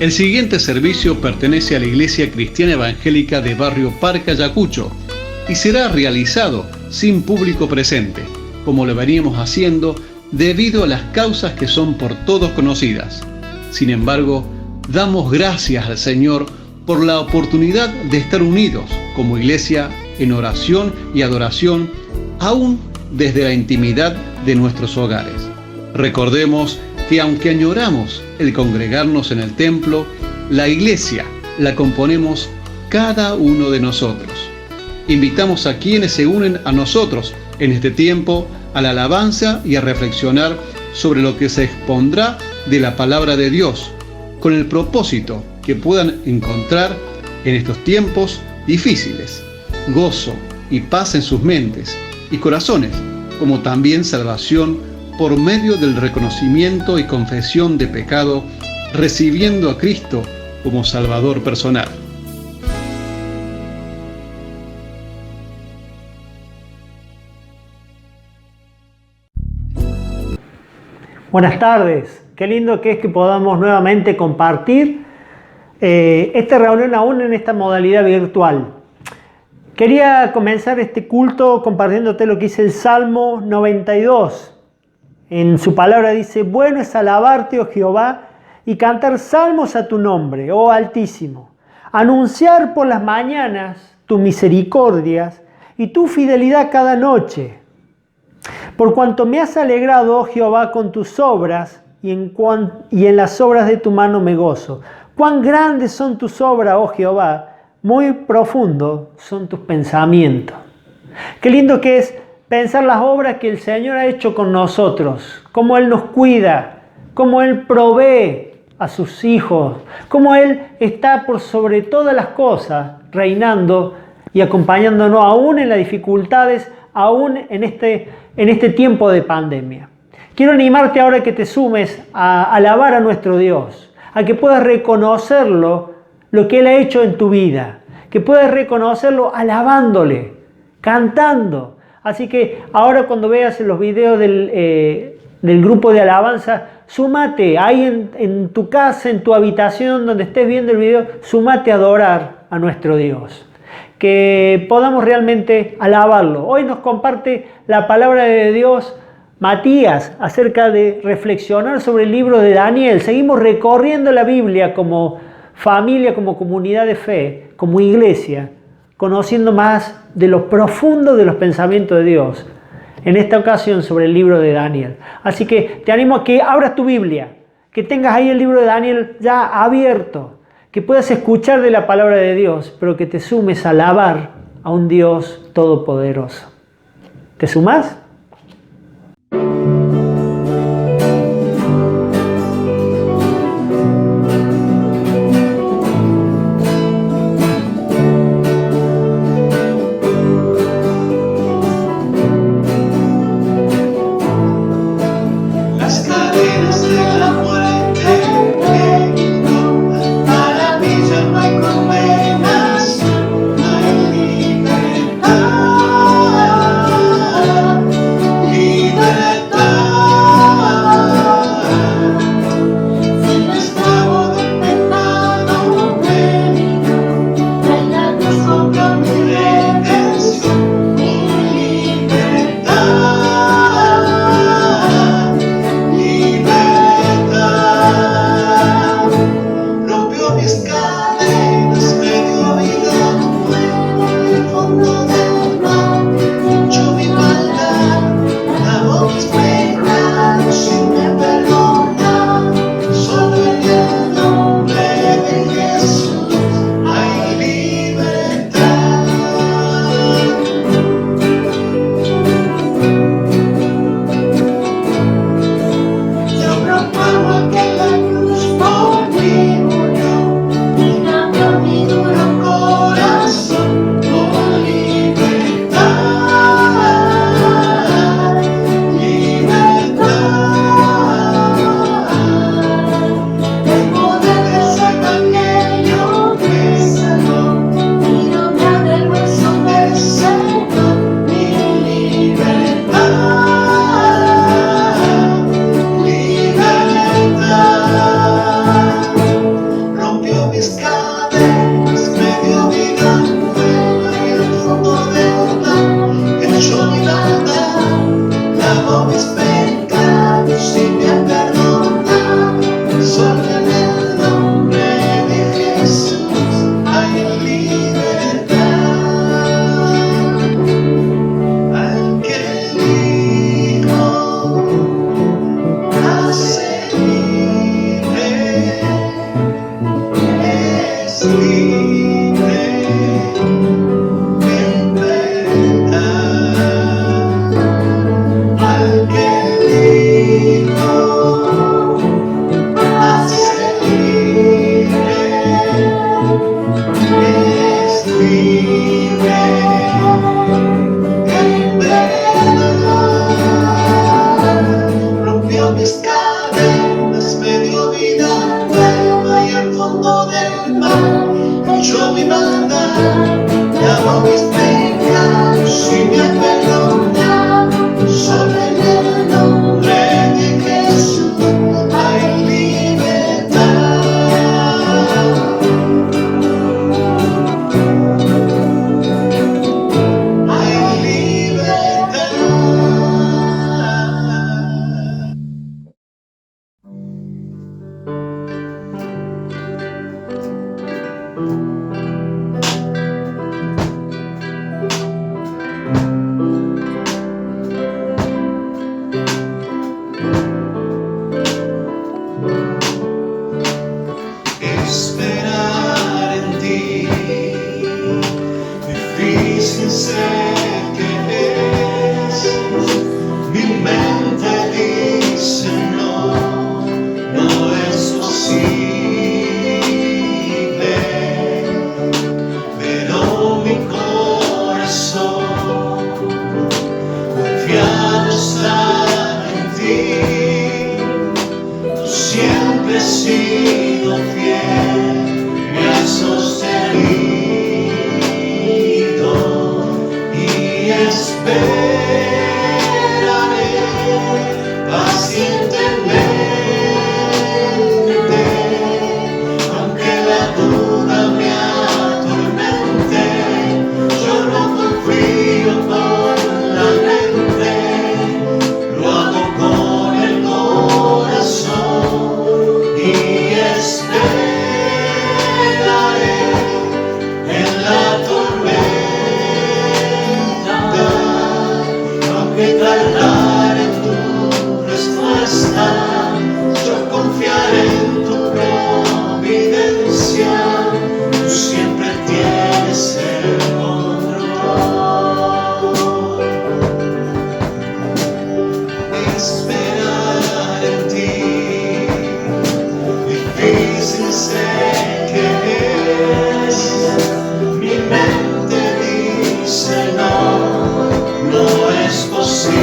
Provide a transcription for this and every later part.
El siguiente servicio pertenece a la Iglesia Cristiana Evangélica de Barrio Parque, Ayacucho, y será realizado sin público presente, como lo veníamos haciendo debido a las causas que son por todos conocidas. Sin embargo, damos gracias al Señor por la oportunidad de estar unidos como iglesia en oración y adoración, aún desde la intimidad de nuestros hogares. Recordemos que aunque añoramos el congregarnos en el templo, la iglesia la componemos cada uno de nosotros. Invitamos a quienes se unen a nosotros en este tiempo a la alabanza y a reflexionar sobre lo que se expondrá de la palabra de Dios, con el propósito que puedan encontrar en estos tiempos difíciles gozo y paz en sus mentes y corazones, como también salvación por medio del reconocimiento y confesión de pecado, recibiendo a Cristo como Salvador personal. Buenas tardes, qué lindo que es que podamos nuevamente compartir esta reunión aún en esta modalidad virtual. Quería comenzar este culto compartiéndote lo que dice el Salmo 92. En su palabra dice: bueno es alabarte, oh Jehová, y cantar salmos a tu nombre, oh Altísimo. Anunciar por las mañanas tus misericordias y tu fidelidad cada noche. Por cuanto me has alegrado, oh Jehová, con tus obras, y en las obras de tu mano me gozo. Cuán grandes son tus obras, oh Jehová, muy profundos son tus pensamientos. Qué lindo que es pensar las obras que el Señor ha hecho con nosotros, cómo Él nos cuida, cómo Él provee a sus hijos, cómo Él está por sobre todas las cosas, reinando y acompañándonos aún en las dificultades, aún en este tiempo de pandemia. Quiero animarte ahora que te sumes a alabar a nuestro Dios, a que puedas reconocerlo, lo que Él ha hecho en tu vida, que puedas reconocerlo alabándole, cantando. Así que ahora cuando veas los videos del grupo de alabanza, súmate ahí en tu casa, en tu habitación, donde estés viendo el video, súmate a adorar a nuestro Dios. Que podamos realmente alabarlo. Hoy nos comparte la palabra de Dios Matías acerca de reflexionar sobre el libro de Daniel. Seguimos recorriendo la Biblia como familia, como comunidad de fe, como iglesia, conociendo más de lo profundo de los pensamientos de Dios. En esta ocasión sobre el libro de Daniel. Así que te animo a que abras tu Biblia, que tengas ahí el libro de Daniel ya abierto, que puedas escuchar de la palabra de Dios, pero que te sumes a alabar a un Dios todopoderoso. ¿Te sumás? Libertad. aunque tardar en tu respuesta, yo confiaré en tu providencia. Tú siempre tienes el control. Esperar en ti, difícil sé que es. Mi mente dice no, no es posible,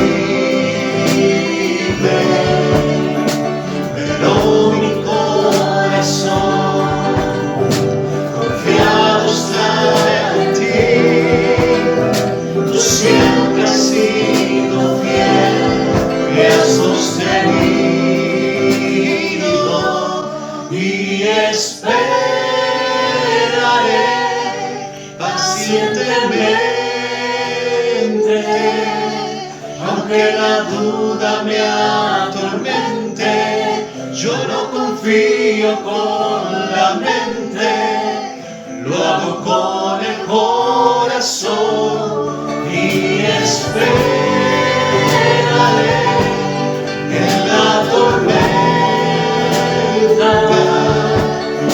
pero mi corazón confiado está en ti. Tú siempre has sido fiel, me has sostenido y esperaré pacientemente, aunque la duda me atormente. Yo no confío con la mente, lo hago con el corazón y esperaré en la tormenta,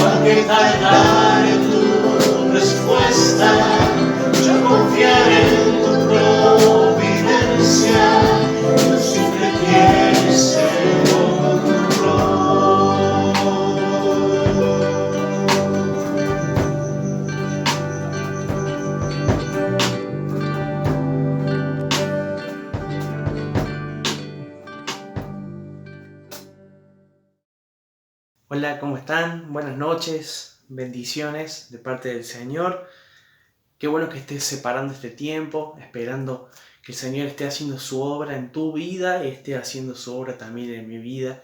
aunque tardar en tu respuesta, yo confiaré en tu providencia. Tú siempre tienes el Hola, ¿cómo están? Buenas noches, bendiciones de parte del Señor. Qué bueno que estés separando este tiempo, esperando que el Señor esté haciendo su obra en tu vida y esté haciendo su obra también en mi vida.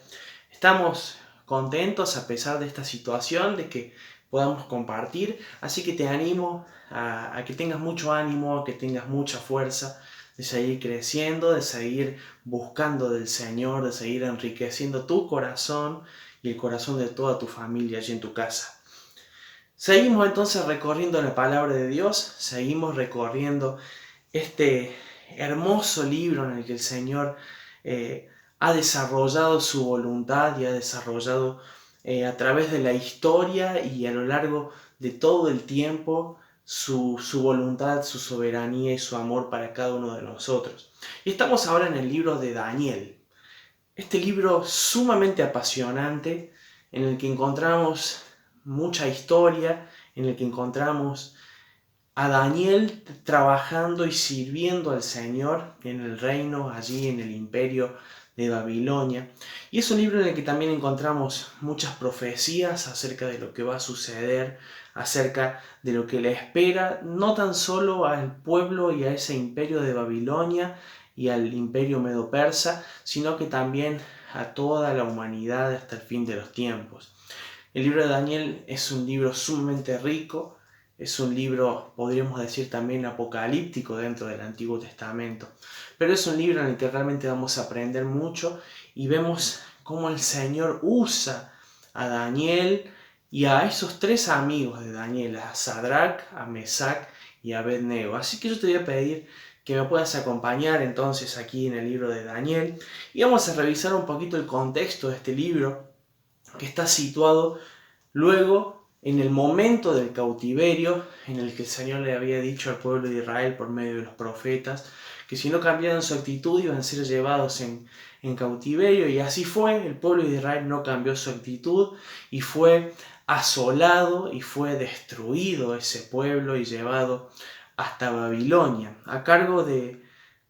Estamos contentos a pesar de esta situación, de que podamos compartir, así que te animo a que tengas mucho ánimo, a que tengas mucha fuerza de seguir creciendo, de seguir buscando del Señor, de seguir enriqueciendo tu corazón y el corazón de toda tu familia allí en tu casa. Seguimos entonces recorriendo la palabra de Dios, seguimos recorriendo este hermoso libro en el que el Señor ha desarrollado su voluntad y ha desarrollado a través de la historia y a lo largo de todo el tiempo su voluntad, su soberanía y su amor para cada uno de nosotros. Y estamos ahora en el libro de Daniel. Este libro sumamente apasionante en el que encontramos mucha historia, en el que encontramos a Daniel trabajando y sirviendo al Señor en el reino, allí en el imperio de Babilonia. Y es un libro en el que también encontramos muchas profecías acerca de lo que va a suceder, acerca de lo que le espera, no tan solo al pueblo y a ese imperio de Babilonia y al imperio medo-persa, sino que también a toda la humanidad hasta el fin de los tiempos. El libro de Daniel es un libro sumamente rico, es un libro, podríamos decir, también apocalíptico dentro del Antiguo Testamento, pero es un libro en el que realmente vamos a aprender mucho y vemos cómo el Señor usa a Daniel y a esos tres amigos de Daniel, a Sadrach, a Mesac y a Abednego. Así que yo te voy a pedir que me puedas acompañar entonces aquí en el libro de Daniel y vamos a revisar un poquito el contexto de este libro que está situado luego en el momento del cautiverio en el que el Señor le había dicho al pueblo de Israel por medio de los profetas que si no cambiaban su actitud iban a ser llevados en cautiverio, y así fue. El pueblo de Israel no cambió su actitud y fue asolado y fue destruido ese pueblo y llevado hasta Babilonia a cargo de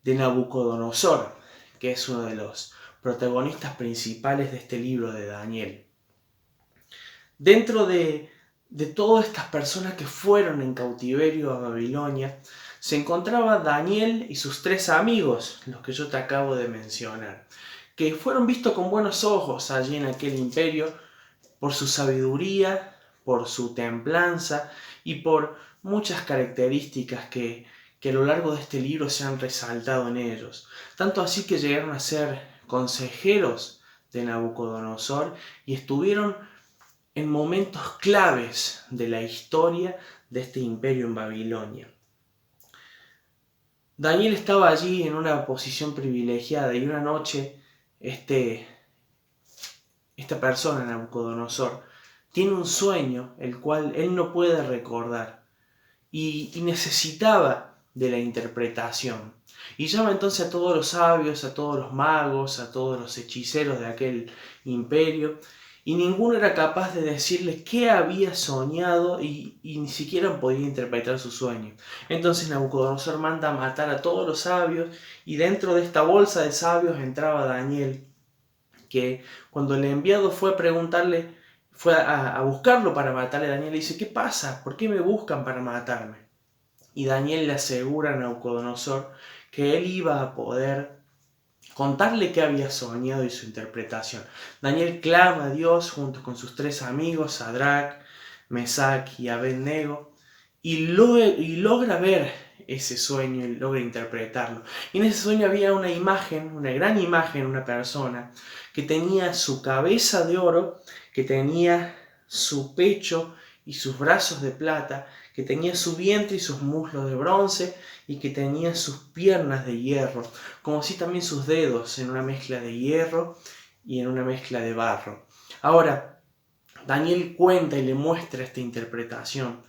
Nabucodonosor, que es uno de los protagonistas principales de este libro de Daniel. Dentro de todas estas personas que fueron en cautiverio a Babilonia, se encontraba Daniel y sus tres amigos, los que yo te acabo de mencionar, que fueron vistos con buenos ojos allí en aquel imperio por su sabiduría, por su templanza y por muchas características que a lo largo de este libro se han resaltado en ellos. Tanto así que llegaron a ser consejeros de Nabucodonosor y estuvieron en momentos claves de la historia de este imperio en Babilonia. Daniel estaba allí en una posición privilegiada y una noche esta persona, Nabucodonosor, tiene un sueño el cual él no puede recordar y necesitaba de la interpretación. Y llama entonces a todos los sabios, a todos los magos, a todos los hechiceros de aquel imperio, y ninguno era capaz de decirle qué había soñado y ni siquiera podía interpretar su sueño. Entonces Nabucodonosor manda a matar a todos los sabios, y dentro de esta bolsa de sabios entraba Daniel, que cuando el enviado fue a preguntarle, fue a buscarlo para matarle, Daniel le dice: ¿qué pasa? ¿Por qué me buscan para matarme? Y Daniel le asegura a Nabucodonosor que él iba a poder contarle qué había soñado y su interpretación. Daniel clama a Dios junto con sus 3 amigos, Sadrach, Mesach y Abednego, y logra ver ese sueño y logra interpretarlo. Y en ese sueño había una imagen, una gran imagen, una persona que tenía su cabeza de oro, que tenía su pecho y sus brazos de plata, que tenía su vientre y sus muslos de bronce, y que tenía sus piernas de hierro, como si también sus dedos en una mezcla de hierro y en una mezcla de barro. Ahora, Daniel cuenta y le muestra esta interpretación.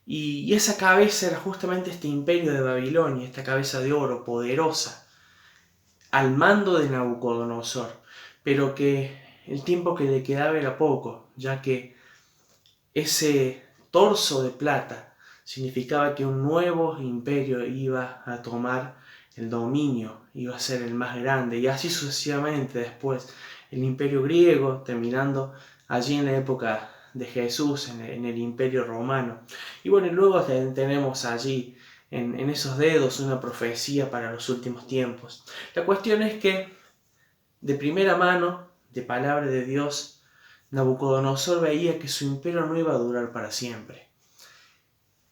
Y esa cabeza era justamente este imperio de Babilonia, esta cabeza de oro poderosa, al mando de Nabucodonosor, pero que el tiempo que le quedaba era poco, ya que ese torso de plata significaba que un nuevo imperio iba a tomar el dominio, iba a ser el más grande, y así sucesivamente después el imperio griego, terminando allí en la época de Jesús, en el imperio romano. Y bueno, y luego tenemos allí en esos dedos una profecía para los últimos tiempos. La cuestión es que de primera mano, de palabra de Dios, Nabucodonosor veía que su imperio no iba a durar para siempre.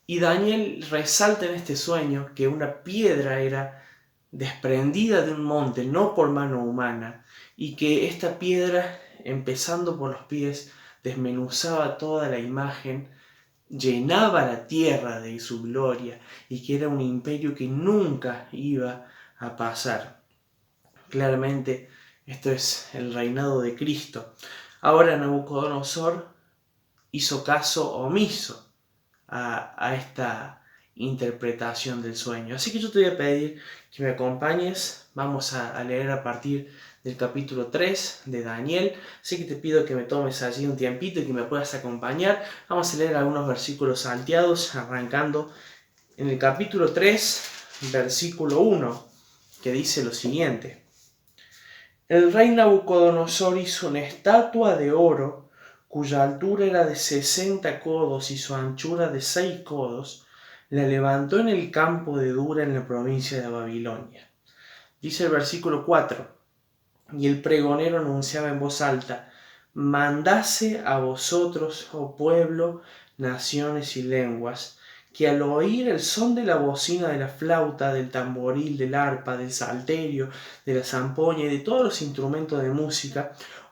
Y Daniel resalta en este sueño que una piedra era desprendida de un monte, no por mano humana, y que esta piedra, empezando por los pies, desmenuzaba toda la imagen, llenaba la tierra de su gloria, y que era un imperio que nunca iba a pasar. Claramente, esto es el reinado de Cristo. Ahora Nabucodonosor hizo caso omiso a esta interpretación del sueño. Así que yo te voy a pedir que me acompañes. Vamos a leer a partir del capítulo 3 de Daniel. Así que te pido que me tomes allí un tiempito y que me puedas acompañar. Vamos a leer algunos versículos salteados, arrancando en el capítulo 3, versículo 1, que dice lo siguiente: El rey Nabucodonosor hizo una estatua de oro cuya altura era de 60 codos y su anchura de 6 codos, la levantó en el campo de Dura en la provincia de Babilonia. Dice el versículo 4, y el pregonero anunciaba en voz alta: Mandase a vosotros, oh pueblo, naciones y lenguas, que al oír el son de la bocina, de la flauta, del tamboril, del arpa, del salterio, de la zampoña y de todos los instrumentos de música,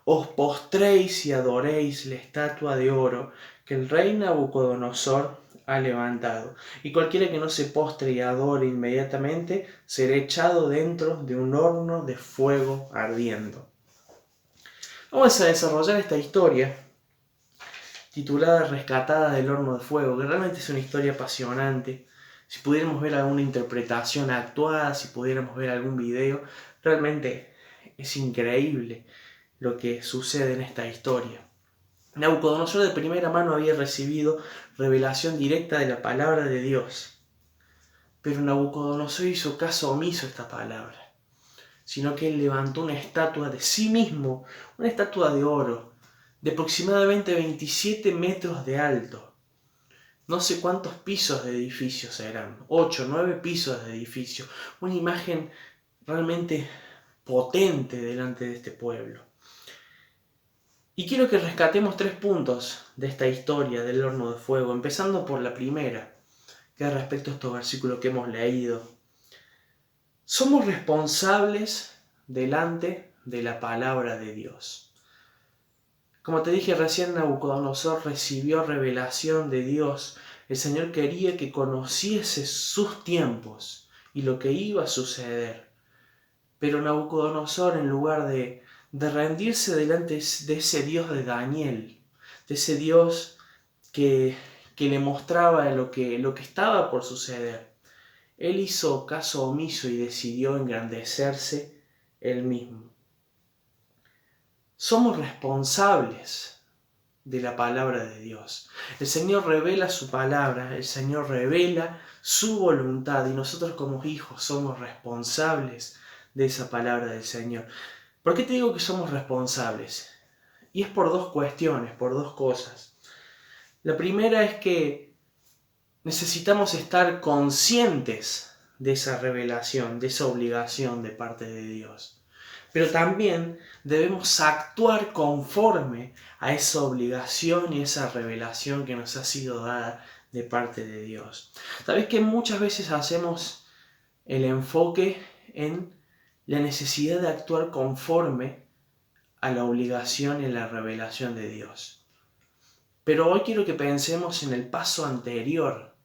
os postréis y adoréis la estatua de oro que el rey Nabucodonosor ha levantado. Y cualquiera que no se postre y adore inmediatamente será echado dentro de un horno de fuego ardiendo. Vamos a desarrollar esta historia titulada Rescatada del horno de fuego, que realmente es una historia apasionante. Si pudiéramos ver alguna interpretación actuada, si pudiéramos ver algún video, realmente es increíble lo que sucede en esta historia. Nabucodonosor de primera mano había recibido revelación directa de la palabra de Dios, pero Nabucodonosor hizo caso omiso a esta palabra, sino que él levantó una estatua de sí mismo, una estatua de oro, de aproximadamente 27 metros de alto. No sé cuántos pisos de edificios eran, 8, 9 pisos de edificio, una imagen realmente potente delante de este pueblo. Y quiero que rescatemos 3 puntos de esta historia del horno de fuego, empezando por la primera, que es respecto a estos versículos que hemos leído. Somos responsables delante de la palabra de Dios. Como te dije recién, Nabucodonosor recibió revelación de Dios. El Señor quería que conociese sus tiempos y lo que iba a suceder. Pero Nabucodonosor, en lugar de rendirse delante de ese Dios de Daniel, de ese Dios que le mostraba lo que estaba por suceder, él hizo caso omiso y decidió engrandecerse él mismo. Somos responsables de la palabra de Dios. El Señor revela su palabra, el Señor revela su voluntad y nosotros como hijos somos responsables de esa palabra del Señor. ¿Por qué te digo que somos responsables? Y es por dos cuestiones, por dos cosas. La primera es que necesitamos estar conscientes de esa revelación, de esa obligación de parte de Dios. Pero también debemos actuar conforme a esa obligación y esa revelación que nos ha sido dada de parte de Dios. ¿Sabes que muchas veces hacemos el enfoque en la necesidad de actuar conforme a la obligación y la revelación de Dios? Pero hoy quiero que pensemos en el paso anterior,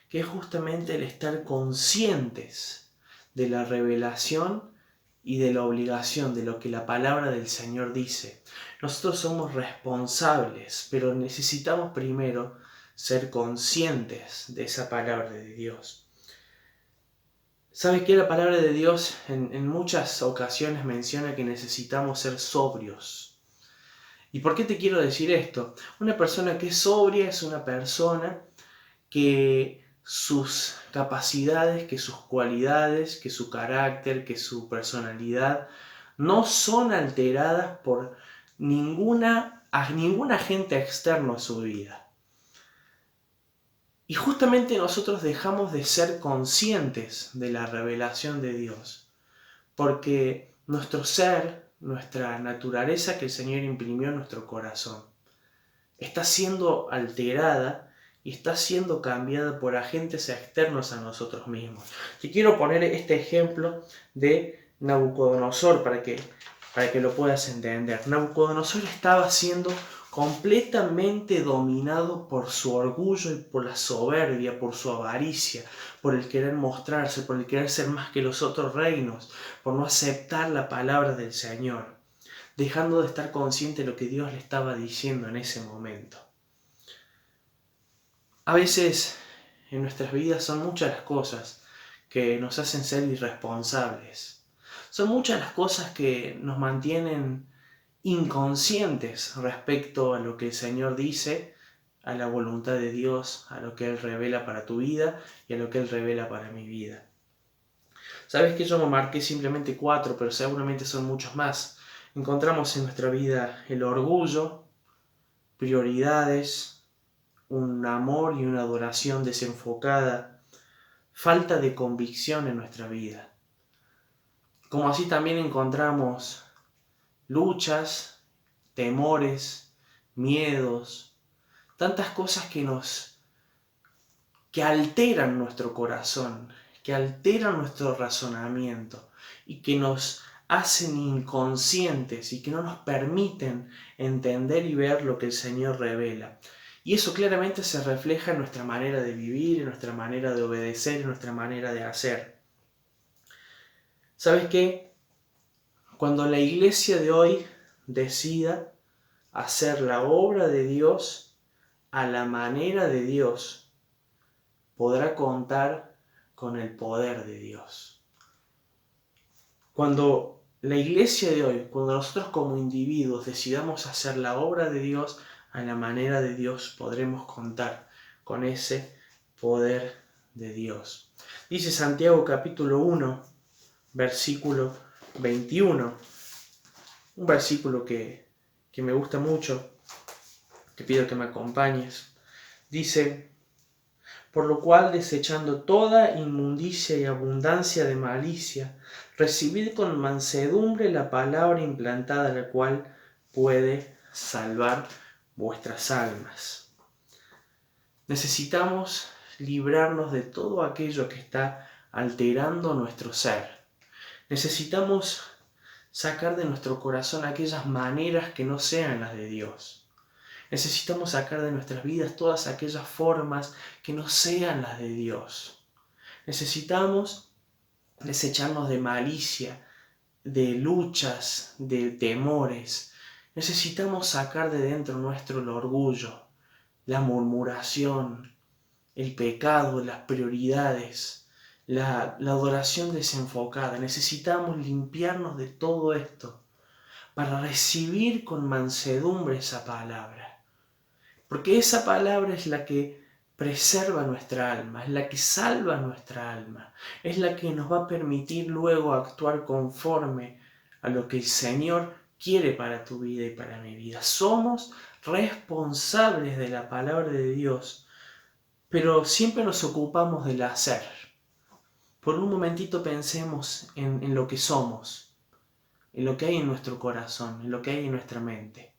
que es justamente el estar conscientes de la revelación y de la obligación de lo que la palabra del Señor dice. Nosotros somos responsables, pero necesitamos primero ser conscientes de esa palabra de Dios. ¿Sabes qué? La palabra de Dios en muchas ocasiones menciona que necesitamos ser sobrios. ¿Y por qué te quiero decir esto? Una persona que es sobria es una persona que sus capacidades, que sus cualidades, que su carácter, que su personalidad no son alteradas por ningún agente externo a su vida. Y justamente nosotros dejamos de ser conscientes de la revelación de Dios, porque nuestro ser, nuestra naturaleza que el Señor imprimió en nuestro corazón, está siendo alterada y está siendo cambiada por agentes externos a nosotros mismos. Te quiero poner este ejemplo de Nabucodonosor para que lo puedas entender. Nabucodonosor estaba siendo completamente dominado por su orgullo y por la soberbia, por su avaricia, por el querer mostrarse, por el querer ser más que los otros reinos, por no aceptar la palabra del Señor, dejando de estar consciente de lo que Dios le estaba diciendo en ese momento. A veces en nuestras vidas son muchas las cosas que nos hacen ser irresponsables. Son muchas las cosas que nos mantienen inconscientes respecto a lo que el Señor dice, a la voluntad de Dios, a lo que Él revela para tu vida y a lo que Él revela para mi vida. Sabes que yo me marqué simplemente 4, pero seguramente son muchos más. Encontramos en nuestra vida el orgullo, prioridades, un amor y una adoración desenfocada, falta de convicción en nuestra vida. Como así también encontramos luchas, temores, miedos, tantas cosas que alteran nuestro corazón, que alteran nuestro razonamiento y que nos hacen inconscientes y que no nos permiten entender y ver lo que el Señor revela. Y eso claramente se refleja en nuestra manera de vivir, en nuestra manera de obedecer, en nuestra manera de hacer. ¿Sabes qué? Cuando la iglesia de hoy decida hacer la obra de Dios a la manera de Dios, podrá contar con el poder de Dios. Cuando la iglesia de hoy, cuando nosotros como individuos decidamos hacer la obra de Dios a la manera de Dios, podremos contar con ese poder de Dios. Dice Santiago capítulo 1, versículo 21, un versículo que me gusta mucho, te pido que me acompañes. Dice: por lo cual, desechando toda inmundicia y abundancia de malicia, recibid con mansedumbre la palabra implantada, la cual puede salvar vuestras almas. Necesitamos librarnos de todo aquello que está alterando nuestro ser. Necesitamos sacar de nuestro corazón aquellas maneras que no sean las de Dios. Necesitamos sacar de nuestras vidas todas aquellas formas que no sean las de Dios. Necesitamos desecharnos de malicia, de luchas, de temores. Necesitamos sacar de dentro nuestro el orgullo, la murmuración, el pecado, las prioridades, la adoración desenfocada. Necesitamos limpiarnos de todo esto para recibir con mansedumbre esa palabra. Porque esa palabra es la que preserva nuestra alma, es la que salva nuestra alma, es la que nos va a permitir luego actuar conforme a lo que el Señor quiere para tu vida y para mi vida. Somos responsables de la palabra de Dios, pero siempre nos ocupamos del hacer. Por un momentito pensemos en lo que somos, en lo que hay en nuestro corazón, en lo que hay en nuestra mente.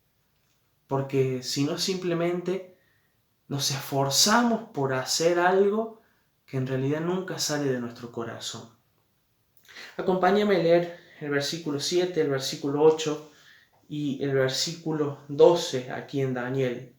Porque si no, simplemente nos esforzamos por hacer algo que en realidad nunca sale de nuestro corazón. Acompáñame a leer el versículo 7, el versículo 8 y el versículo 12 aquí en Daniel.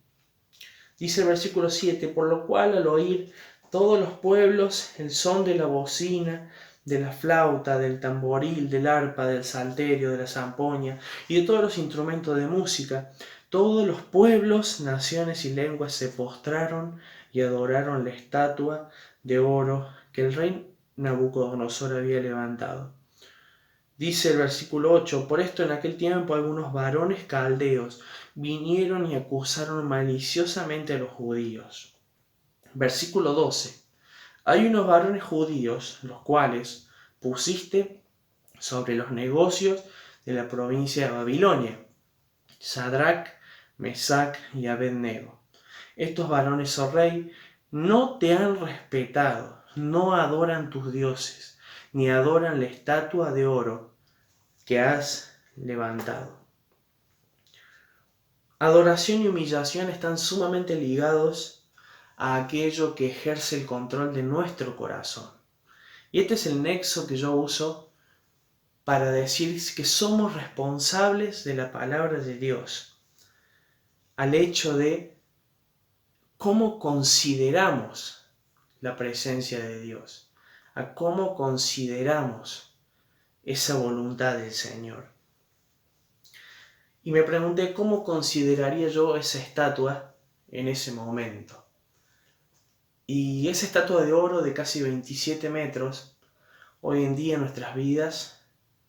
Dice el versículo 7, por lo cual al oír todos los pueblos el son de la bocina, de la flauta, del tamboril, del arpa, del salterio, de la zampoña y de todos los instrumentos de música, todos los pueblos, naciones y lenguas se postraron y adoraron la estatua de oro que el rey Nabucodonosor había levantado. Dice el versículo 8, por esto en aquel tiempo algunos varones caldeos vinieron y acusaron maliciosamente a los judíos. Versículo 12, hay unos varones judíos, los cuales pusiste sobre los negocios de la provincia de Babilonia, Sadrac, Mesac y Abednego. Estos varones, oh rey, no te han respetado, no adoran tus dioses, ni adoran la estatua de oro que has levantado. Adoración y humillación están sumamente ligados a aquello que ejerce el control de nuestro corazón. Y este es el nexo que yo uso para decir que somos responsables de la palabra de Dios, al hecho de cómo consideramos la presencia de Dios, a cómo consideramos esa voluntad del Señor. Y me pregunté cómo consideraría yo esa estatua en ese momento. Y esa estatua de oro de casi 27 metros, hoy en día en nuestras vidas,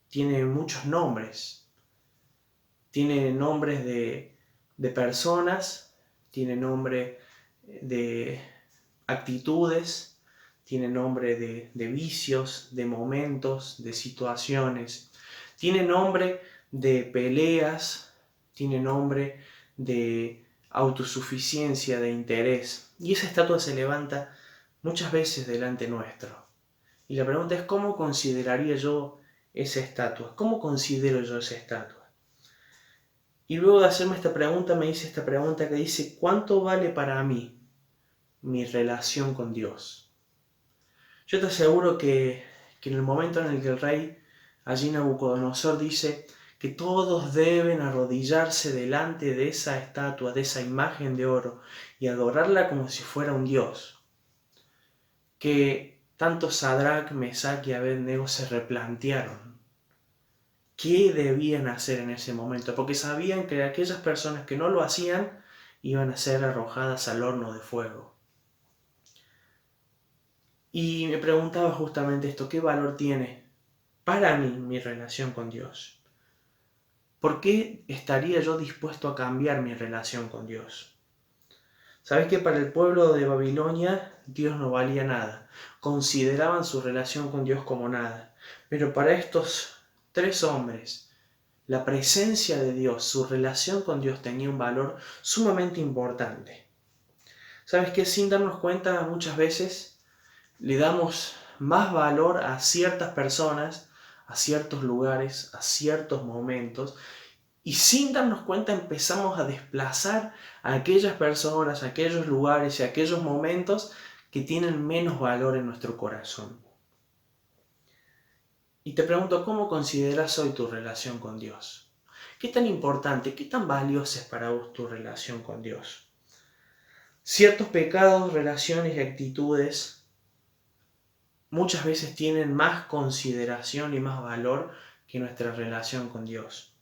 tiene muchos nombres. Tiene nombres de personas, tiene nombre de actitudes, tiene nombre de vicios, de momentos, de situaciones. Tiene nombre de peleas, tiene nombre de autosuficiencia, de interés. Y esa estatua se levanta muchas veces delante nuestro. Y la pregunta es, ¿cómo consideraría yo esa estatua? ¿Cómo considero yo esa estatua? Y luego de hacerme esta pregunta, me hice esta pregunta que dice, ¿cuánto vale para mí mi relación con Dios? Yo te aseguro que en el momento en el que el rey, allí Nabucodonosor, dice que todos deben arrodillarse delante de esa estatua, de esa imagen de oro, y adorarla como si fuera un dios, que tanto Sadrac, Mesac y Abednego se replantearon qué debían hacer en ese momento, porque sabían que aquellas personas que no lo hacían iban a ser arrojadas al horno de fuego. Y me preguntaba justamente esto, ¿qué valor tiene para mí mi relación con Dios? ¿Por qué estaría yo dispuesto a cambiar mi relación con Dios? ¿Sabes que para el pueblo de Babilonia Dios no valía nada? Consideraban su relación con Dios como nada. Pero para estos 3 hombres, la presencia de Dios, su relación con Dios tenía un valor sumamente importante. ¿Sabes que sin darnos cuenta muchas veces le damos más valor a ciertas personas, a ciertos lugares, a ciertos momentos, y sin darnos cuenta empezamos a desplazar a aquellas personas, a aquellos lugares y a aquellos momentos que tienen menos valor en nuestro corazón? Y te pregunto, ¿cómo consideras hoy tu relación con Dios? ¿Qué tan importante, qué tan valiosa es para vos tu relación con Dios? Ciertos pecados, relaciones y actitudes muchas veces tienen más consideración y más valor que nuestra relación con Dios.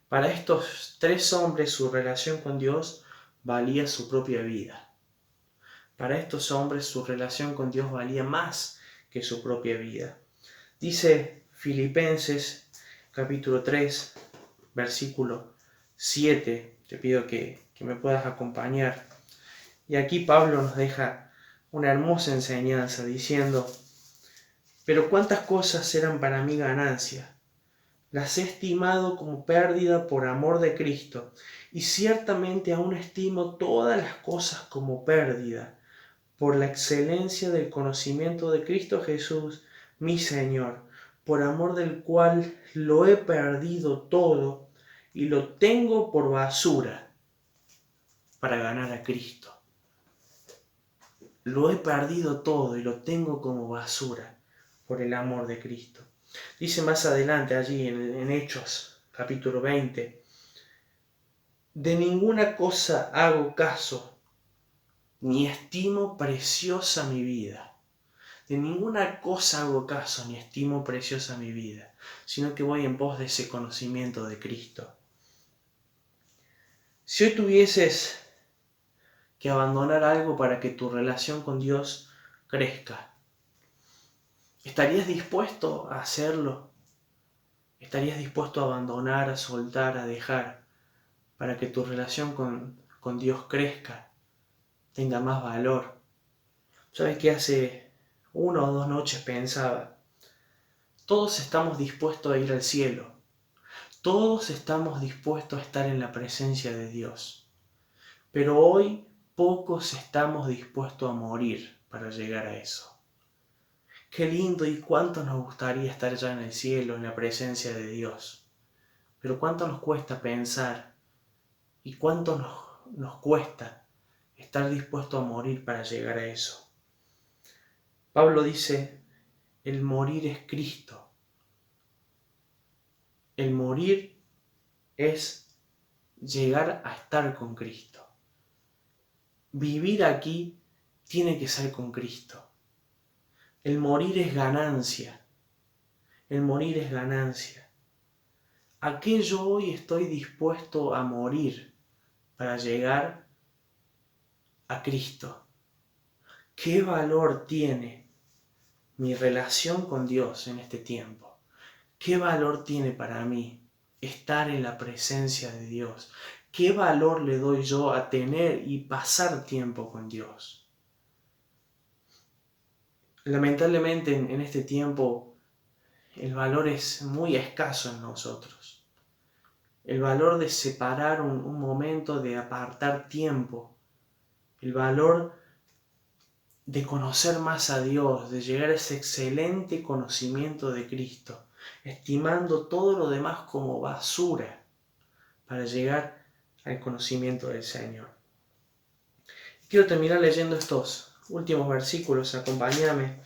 Para estos 3 hombres su relación con Dios valía su propia vida. Para estos hombres su relación con Dios valía más que su propia vida. Dice Filipenses capítulo 3, versículo 7. Te pido que me puedas acompañar. Y aquí Pablo nos deja una hermosa enseñanza diciendo: pero cuántas cosas eran para mí ganancia, las he estimado como pérdida por amor de Cristo, y ciertamente aún estimo todas las cosas como pérdida por la excelencia del conocimiento de Cristo Jesús, mi Señor, por amor del cual lo he perdido todo y lo tengo por basura para ganar a Cristo. Lo he perdido todo y lo tengo como basura por el amor de Cristo. Dice más adelante allí en Hechos capítulo 20, de ninguna cosa hago caso, ni estimo preciosa mi vida. De ninguna cosa hago caso, ni estimo preciosa mi vida, sino que voy en pos de ese conocimiento de Cristo. Si hoy tuvieses que abandonar algo para que tu relación con Dios crezca, ¿estarías dispuesto a hacerlo? ¿Estarías dispuesto a abandonar, a soltar, a dejar para que tu relación con Dios crezca, tenga más valor? ¿Sabes qué? Hace 1 o 2 noches pensaba, todos estamos dispuestos a ir al cielo, todos estamos dispuestos a estar en la presencia de Dios, pero hoy pocos estamos dispuestos a morir para llegar a eso. Qué lindo y cuánto nos gustaría estar ya en el cielo, en la presencia de Dios. Pero cuánto nos cuesta pensar y cuánto nos cuesta estar dispuesto a morir para llegar a eso. Pablo dice, el morir es Cristo. El morir es llegar a estar con Cristo. Vivir aquí tiene que ser con Cristo. El morir es ganancia. El morir es ganancia. ¿A qué yo hoy estoy dispuesto a morir para llegar a Cristo? ¿Qué valor tiene mi relación con Dios en este tiempo? ¿Qué valor tiene para mí estar en la presencia de Dios? ¿Qué valor le doy yo a tener y pasar tiempo con Dios? Lamentablemente en este tiempo el valor es muy escaso en nosotros. El valor de separar un momento, de apartar tiempo. El valor de conocer más a Dios, de llegar a ese excelente conocimiento de Cristo, estimando todo lo demás como basura para llegar al conocimiento del Señor. Quiero terminar leyendo estos últimos versículos. Acompáñame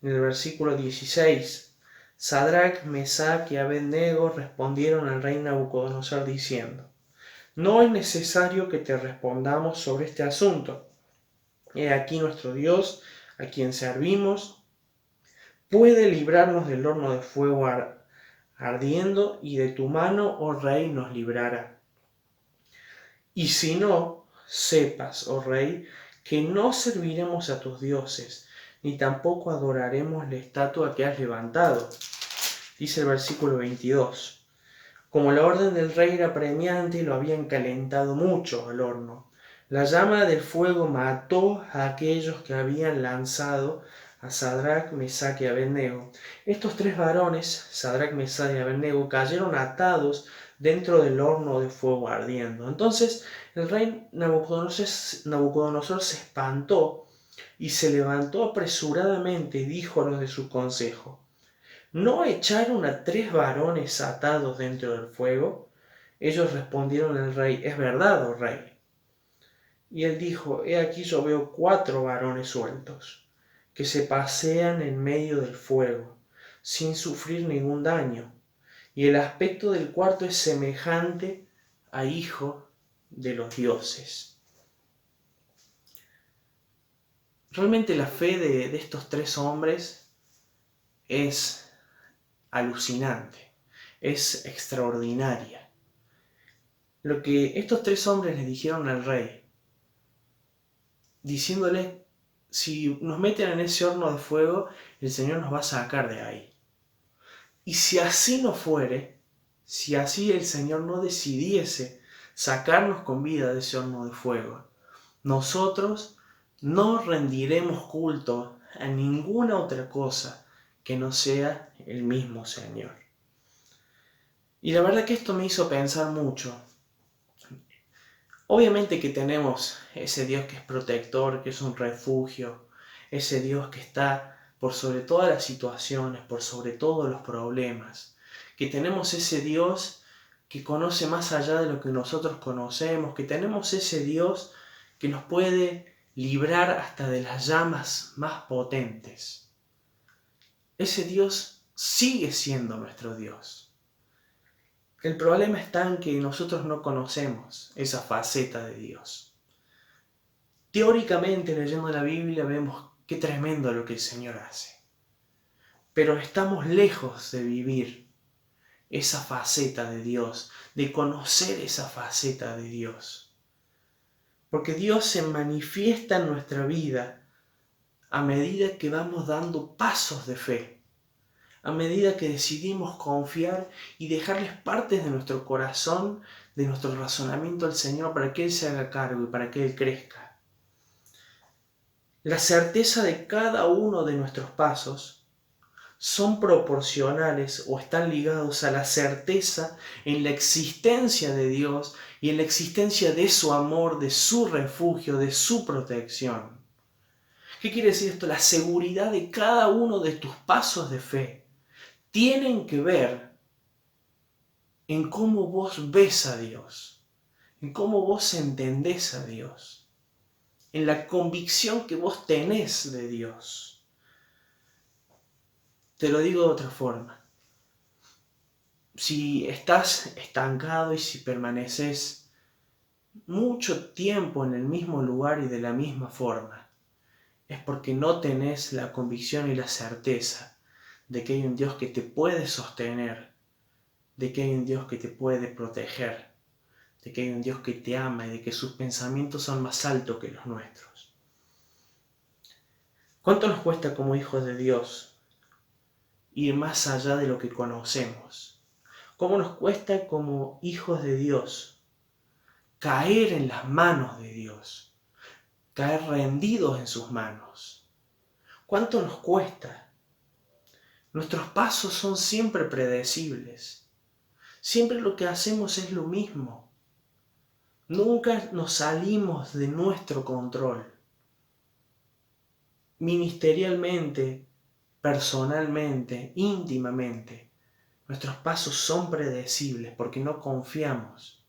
en el versículo 16. Sadrac, Mesac y Abed-nego respondieron al rey Nabucodonosor diciendo: no es necesario que te respondamos sobre este asunto. He aquí nuestro Dios, a quien servimos, puede librarnos del horno de fuego ardiendo, y de tu mano, oh rey, nos librará. Y si no, sepas, oh rey, que no serviremos a tus dioses, ni tampoco adoraremos la estatua que has levantado. Dice el versículo 22. Como la orden del rey era apremiante, lo habían calentado mucho al horno. La llama del fuego mató a aquellos que habían lanzado a Sadrac, Mesac y Abed-nego. Estos 3 varones, Sadrac, Mesac y Abed-nego, cayeron atados dentro del horno de fuego ardiendo. Entonces el rey Nabucodonosor se espantó y se levantó apresuradamente y dijo a los de su consejo: ¿no echaron a 3 varones atados dentro del fuego? Ellos respondieron al rey: es verdad, oh rey. Y él dijo: he aquí yo veo 4 varones sueltos, que se pasean en medio del fuego, sin sufrir ningún daño, y el aspecto del cuarto es semejante a hijo de los dioses. Realmente la fe de estos tres hombres es alucinante, es extraordinaria. Lo que estos tres hombres le dijeron al rey, diciéndole, si nos meten en ese horno de fuego, el Señor nos va a sacar de ahí. Y si así no fuere, si así el Señor no decidiese sacarnos con vida de ese horno de fuego, nosotros no rendiremos culto a ninguna otra cosa que no sea el mismo Señor. Y la verdad que esto me hizo pensar mucho. Obviamente que tenemos ese Dios que es protector, que es un refugio, ese Dios que está por sobre todas las situaciones, por sobre todos los problemas, que tenemos ese Dios que conoce más allá de lo que nosotros conocemos, que tenemos ese Dios que nos puede librar hasta de las llamas más potentes. Ese Dios sigue siendo nuestro Dios. El problema está en que nosotros no conocemos esa faceta de Dios. Teóricamente, leyendo la Biblia, vemos qué tremendo lo que el Señor hace. Pero estamos lejos de vivir esa faceta de Dios, de conocer esa faceta de Dios. Porque Dios se manifiesta en nuestra vida a medida que vamos dando pasos de fe. A medida que decidimos confiar y dejarles partes de nuestro corazón, de nuestro razonamiento al Señor para que Él se haga cargo y para que Él crezca. La certeza de cada uno de nuestros pasos son proporcionales o están ligados a la certeza en la existencia de Dios y en la existencia de su amor, de su refugio, de su protección. ¿Qué quiere decir esto? La seguridad de cada uno de tus pasos de fe tienen que ver en cómo vos ves a Dios, en cómo vos entendés a Dios, en la convicción que vos tenés de Dios. Te lo digo de otra forma. Si estás estancado y si permaneces mucho tiempo en el mismo lugar y de la misma forma, es porque no tenés la convicción y la certeza de que hay un Dios que te puede sostener, de que hay un Dios que te puede proteger, de que hay un Dios que te ama y de que sus pensamientos son más altos que los nuestros. ¿Cuánto nos cuesta como hijos de Dios ir más allá de lo que conocemos? ¿Cómo nos cuesta como hijos de Dios caer en las manos de Dios, caer rendidos en sus manos? ¿Cuánto nos cuesta? Nuestros pasos son siempre predecibles. Siempre lo que hacemos es lo mismo. Nunca nos salimos de nuestro control. Ministerialmente, personalmente, íntimamente, nuestros pasos son predecibles porque no confiamos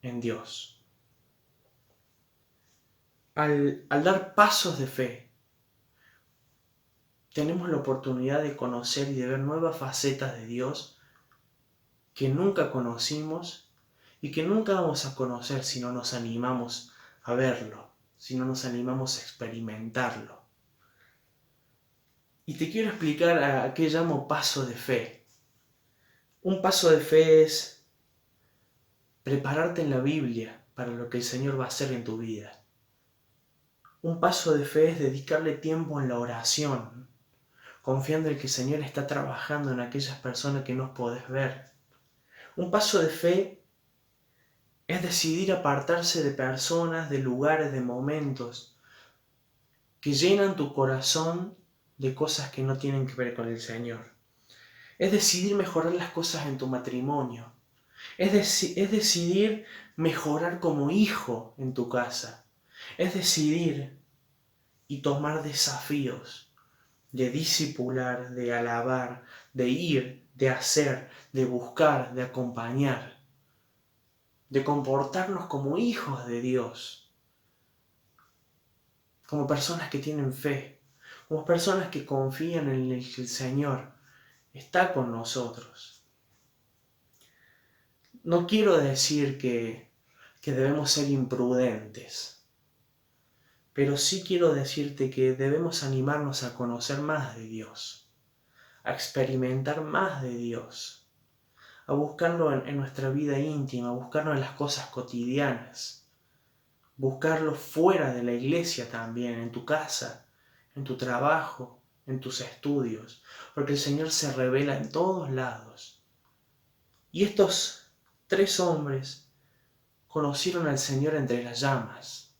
en Dios. Al dar pasos de fe, tenemos la oportunidad de conocer y de ver nuevas facetas de Dios que nunca conocimos y que nunca vamos a conocer si no nos animamos a verlo, si no nos animamos a experimentarlo. Y te quiero explicar a qué llamo paso de fe. Un paso de fe es prepararte en la Biblia para lo que el Señor va a hacer en tu vida. Un paso de fe es dedicarle tiempo en la oración, confiando en que el Señor está trabajando en aquellas personas que no podés ver. Un paso de fe es decidir apartarse de personas, de lugares, de momentos que llenan tu corazón de cosas que no tienen que ver con el Señor. Es decidir mejorar las cosas en tu matrimonio. Es decidir mejorar como hijo en tu casa. Es decidir y tomar desafíos de discipular, de alabar, de ir, de hacer, de buscar, de acompañar, de comportarnos como hijos de Dios, como personas que tienen fe, como personas que confían en el que el Señor está con nosotros. No quiero decir que debemos ser imprudentes, pero sí quiero decirte que debemos animarnos a conocer más de Dios, a experimentar más de Dios, a buscarlo en nuestra vida íntima, a buscarlo en las cosas cotidianas, buscarlo fuera de la iglesia también, en tu casa, en tu trabajo, en tus estudios, porque el Señor se revela en todos lados. Y estos 3 hombres conocieron al Señor entre las llamas.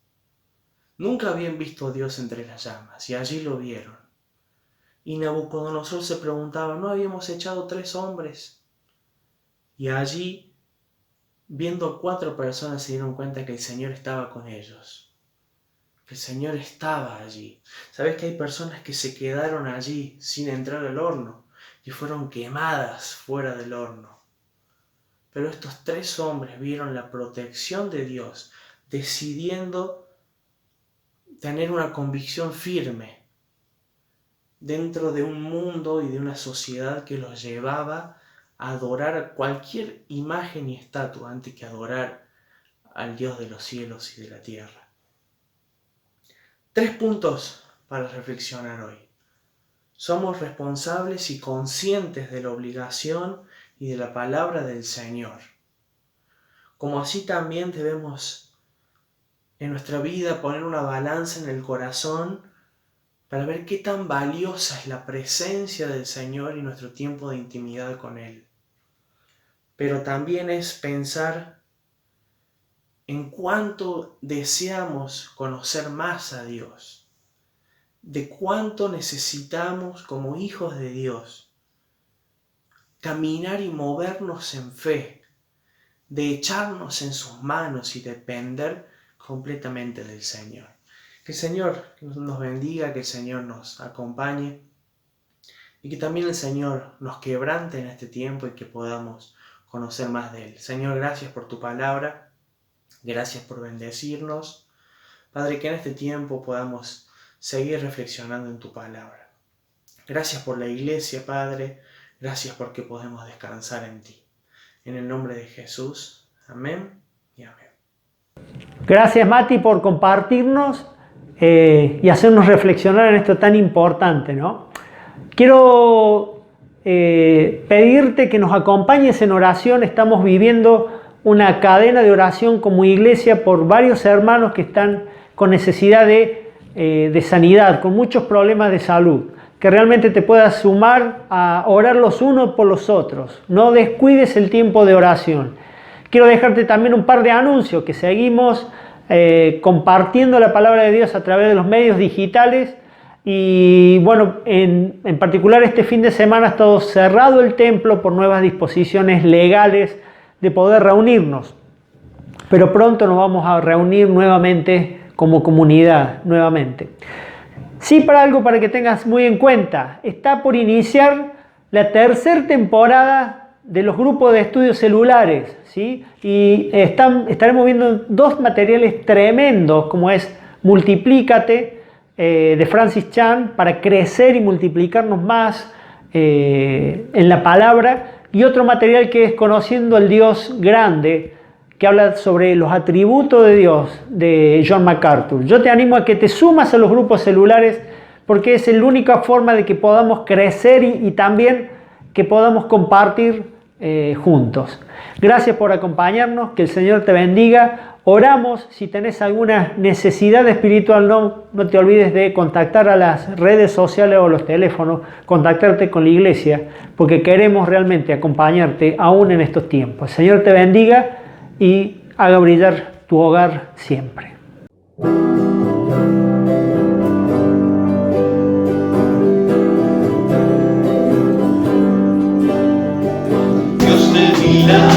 Nunca habían visto a Dios entre las llamas, y allí lo vieron. Y Nabucodonosor se preguntaba, ¿no habíamos echado 3 hombres? Y allí, viendo a 4 personas, se dieron cuenta que el Señor estaba con ellos. Que el Señor estaba allí. ¿Sabes que hay personas que se quedaron allí sin entrar al horno y fueron quemadas fuera del horno? Pero estos 3 hombres vieron la protección de Dios, decidiendo tener una convicción firme dentro de un mundo y de una sociedad que los llevaba a adorar cualquier imagen y estatua antes que adorar al Dios de los cielos y de la tierra. 3 puntos para reflexionar hoy. Somos responsables y conscientes de la obligación y de la palabra del Señor. Como así también debemos en nuestra vida poner una balanza en el corazón para ver qué tan valiosa es la presencia del Señor y nuestro tiempo de intimidad con Él. Pero también es pensar en cuánto deseamos conocer más a Dios, de cuánto necesitamos como hijos de Dios caminar y movernos en fe, de echarnos en sus manos y depender completamente del Señor. Que el Señor nos bendiga, que el Señor nos acompañe y que también el Señor nos quebrante en este tiempo y que podamos conocer más de Él. Señor, gracias por tu palabra, gracias por bendecirnos. Padre, que en este tiempo podamos seguir reflexionando en tu palabra. Gracias por la iglesia, Padre. Gracias porque podemos descansar en ti. En el nombre de Jesús. Amén y amén. Gracias, Mati, por compartirnos y hacernos reflexionar en esto tan importante, ¿no? Quiero pedirte que nos acompañes en oración. Estamos viviendo una cadena de oración como iglesia por varios hermanos que están con necesidad de sanidad, con muchos problemas de salud. Que realmente te puedas sumar a orar los unos por los otros. No descuides el tiempo de oración. Quiero dejarte también un par de anuncios que seguimos compartiendo la palabra de Dios a través de los medios digitales. Y bueno, en particular este fin de semana ha estado cerrado el templo por nuevas disposiciones legales de poder reunirnos. Pero pronto nos vamos a reunir nuevamente como comunidad, nuevamente. Sí, para algo para que tengas muy en cuenta, está por iniciar la 3ª temporada de los grupos de estudios celulares, ¿sí? Y estaremos viendo 2 materiales tremendos, como es Multiplícate, de Francis Chan, para crecer y multiplicarnos más en la palabra, y otro material que es Conociendo al Dios Grande, que habla sobre los atributos de Dios, de John MacArthur. Yo te animo a que te sumas a los grupos celulares porque es la única forma de que podamos crecer y también que podamos compartir juntos. Gracias por acompañarnos, que el Señor te bendiga. Oramos, si tenés alguna necesidad espiritual, no te olvides de contactar a las redes sociales o los teléfonos, contactarte con la iglesia, porque queremos realmente acompañarte aún en estos tiempos. El Señor te bendiga y haga brillar tu hogar siempre. Dios de milagros.